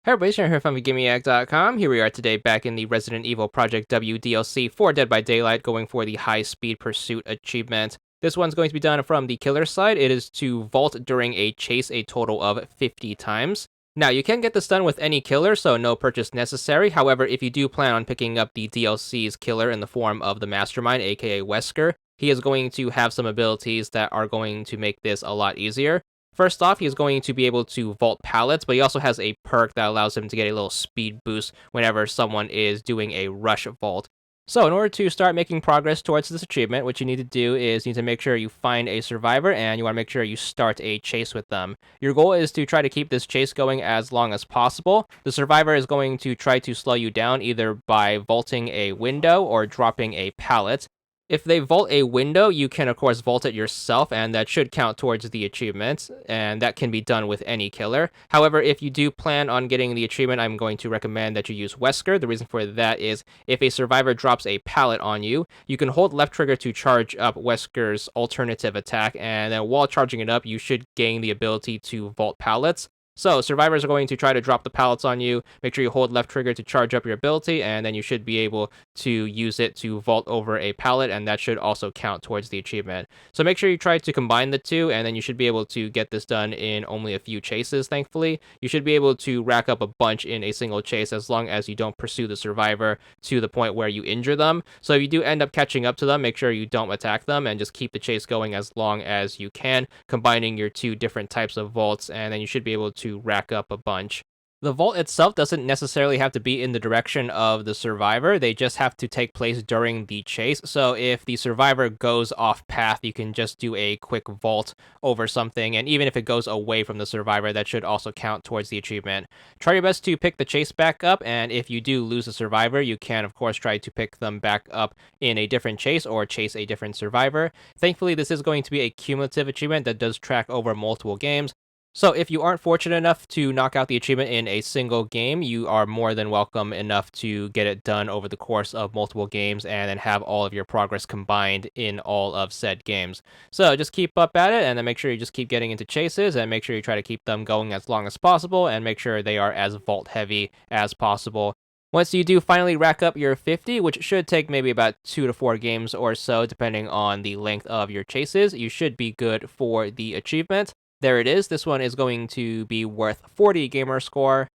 Hey everybody, Sharon here from VidGamiac.com. Here we are today back in the Resident Evil Project W DLC for Dead by Daylight, going for the High Speed Pursuit achievement. This one's going to be done from the killer side. It is to vault during a chase a total of 50 times. Now, you can get this done with any killer, so no purchase necessary. However, if you do plan on picking up the DLC's killer in the form of the Mastermind, aka Wesker, he is going to have some abilities that are going to make this a lot easier. First off, he's going to be able to vault pallets, but he also has a perk that allows him to get a little speed boost whenever someone is doing a rush vault. So in order to start making progress towards this achievement, what you need to do is you need to make sure you find a survivor, and you want to make sure you start a chase with them. Your goal is to try to keep this chase going as long as possible. The survivor is going to try to slow you down either by vaulting a window or dropping a pallet. If they vault a window, you can of course vault it yourself, and that should count towards the achievement, and that can be done with any killer. However, if you do plan on getting the achievement, I'm going to recommend that you use Wesker. The reason for that is if a survivor drops a pallet on you, you can hold left trigger to charge up Wesker's alternative attack, and then while charging it up, you should gain the ability to vault pallets. So, survivors are going to try to drop the pallets on you. Make sure you hold left trigger to charge up your ability, and then you should be able to use it to vault over a pallet, and that should also count towards the achievement. So make sure you try to combine the two, and then you should be able to get this done in only a few chases, thankfully. You should be able to rack up a bunch in a single chase as long as you don't pursue the survivor to the point where you injure them. So if you do end up catching up to them, make sure you don't attack them, and just keep the chase going as long as you can, combining your two different types of vaults, and then you should be able to rack up a bunch. The vault itself doesn't necessarily have to be in the direction of the survivor. They just have to take place during the chase. So if the survivor goes off path, you can just do a quick vault over something. And even if it goes away from the survivor, that should also count towards the achievement. Try your best to pick the chase back up. And if you do lose a survivor, you can, of course, try to pick them back up in a different chase or chase a different survivor. Thankfully, this is going to be a cumulative achievement that does track over multiple games. So if you aren't fortunate enough to knock out the achievement in a single game, you are more than welcome enough to get it done over the course of multiple games and then have all of your progress combined in all of said games. So just keep up at it, and then make sure you just keep getting into chases, and make sure you try to keep them going as long as possible, and make sure they are as vault heavy as possible. Once you do finally rack up your 50, which should take maybe about 2 to 4 games or so, depending on the length of your chases, you should be good for the achievement. There it is. This one is going to be worth 40 gamer score,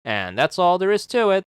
and that's all there is to it.